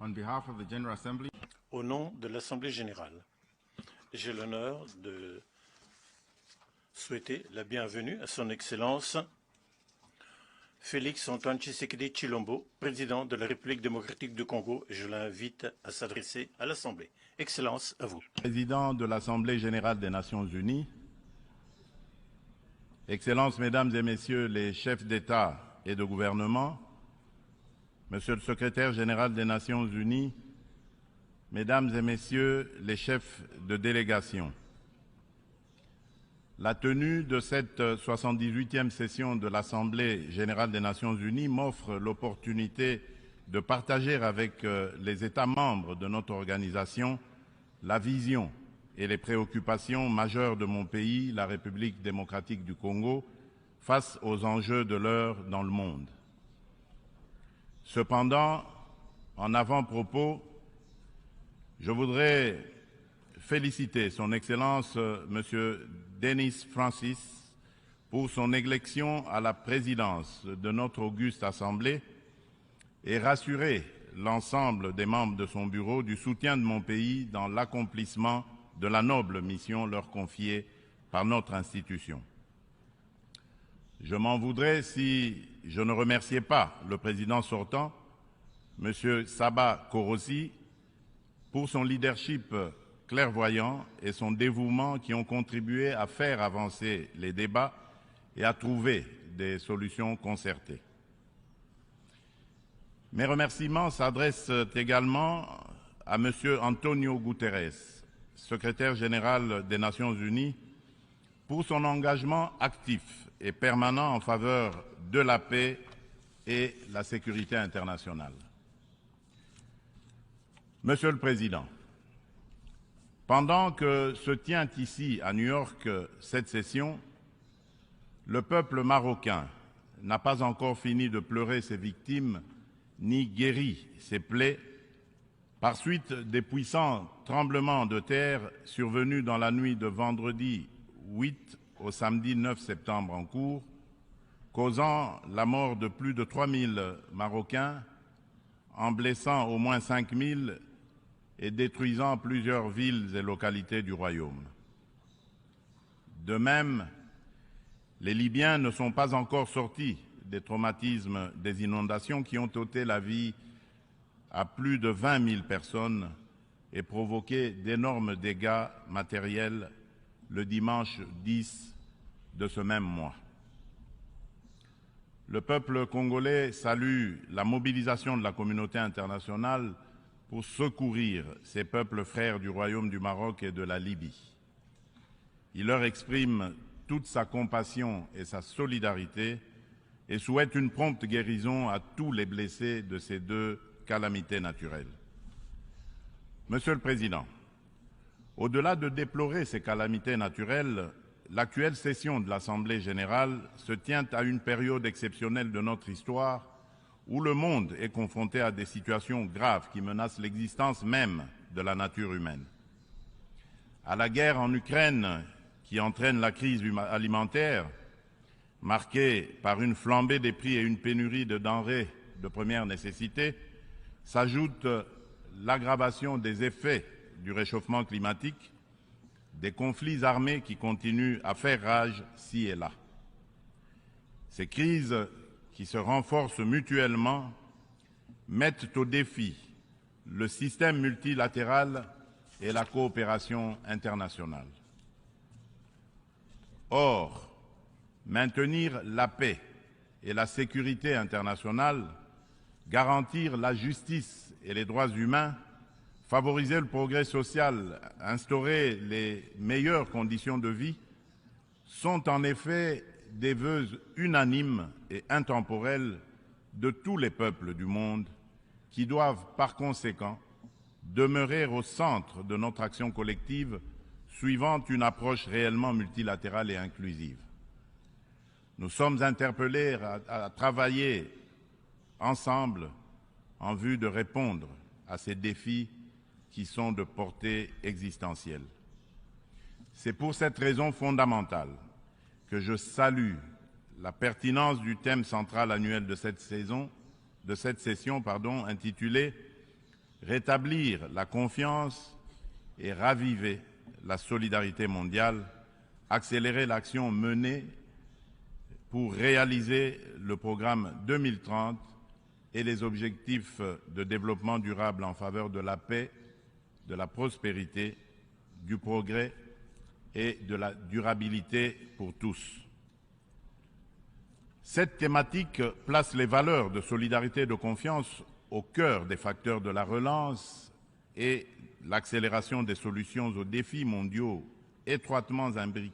On behalf of the General Assembly, Au nom de l'Assemblée générale, j'ai l'honneur de souhaiter la bienvenue à son Excellence Félix Antoine Tshisekedi Tshilombo, président de la République démocratique du Congo, et je l'invite à s'adresser à l'Assemblée. Excellence, à vous. Président de l'Assemblée générale des Nations unies, Excellences, Mesdames et Messieurs les chefs d'État et de gouvernement, Monsieur le Secrétaire général des Nations unies, Mesdames et Messieurs les chefs de délégation, la tenue de cette 78e session de l'Assemblée générale des Nations unies m'offre l'opportunité de partager avec les États membres de notre organisation la vision et les préoccupations majeures de mon pays, la République démocratique du Congo, face aux enjeux de l'heure dans le monde. Cependant, en avant-propos, je voudrais féliciter son Excellence M. Denis Francis pour son élection à la présidence de notre auguste Assemblée et rassurer l'ensemble des membres de son bureau du soutien de mon pays dans l'accomplissement de la noble mission leur confiée par notre institution. Je m'en voudrais si je ne remerciais pas le président sortant, M. Saba Korosi, pour son leadership clairvoyant et son dévouement qui ont contribué à faire avancer les débats et à trouver des solutions concertées. Mes remerciements s'adressent également à M. Antonio Guterres, secrétaire général des Nations unies, pour son engagement actif et permanent en faveur de la paix et la sécurité internationale. Monsieur le Président, pendant que se tient ici à New York cette session, le peuple marocain n'a pas encore fini de pleurer ses victimes ni guéri ses plaies par suite des puissants tremblements de terre survenus dans la nuit de vendredi 8 au samedi 9 septembre en cours, causant la mort de plus de 3000 Marocains, en blessant au moins 5000 et détruisant plusieurs villes et localités du royaume. De même, les Libyens ne sont pas encore sortis des traumatismes des inondations qui ont ôté la vie à plus de 20 000 personnes et provoqué d'énormes dégâts matériels le dimanche 10 de ce même mois. Le peuple congolais salue la mobilisation de la communauté internationale pour secourir ces peuples frères du Royaume du Maroc et de la Libye. Il leur exprime toute sa compassion et sa solidarité et souhaite une prompte guérison à tous les blessés de ces deux calamités naturelles. Monsieur le Président, au-delà de déplorer ces calamités naturelles, l'actuelle session de l'Assemblée générale se tient à une période exceptionnelle de notre histoire où le monde est confronté à des situations graves qui menacent l'existence même de la nature humaine. À la guerre en Ukraine, qui entraîne la crise alimentaire, marquée par une flambée des prix et une pénurie de denrées de première nécessité, s'ajoute l'aggravation des effets du réchauffement climatique, des conflits armés qui continuent à faire rage ci et là. Ces crises qui se renforcent mutuellement mettent au défi le système multilatéral et la coopération internationale. Or, maintenir la paix et la sécurité internationale, garantir la justice et les droits humains, favoriser le progrès social, instaurer les meilleures conditions de vie, sont en effet des vœux unanimes et intemporels de tous les peuples du monde qui doivent par conséquent demeurer au centre de notre action collective suivant une approche réellement multilatérale et inclusive. Nous sommes interpellés à travailler ensemble en vue de répondre à ces défis qui sont de portée existentielle. C'est pour cette raison fondamentale que je salue la pertinence du thème central annuel de cette session, intitulé rétablir la confiance et raviver la solidarité mondiale, accélérer l'action menée pour réaliser le programme 2030 et les objectifs de développement durable en faveur de la paix, de la prospérité, du progrès et de la durabilité pour tous. Cette thématique place les valeurs de solidarité et de confiance au cœur des facteurs de la relance et l'accélération des solutions aux défis mondiaux étroitement imbriqués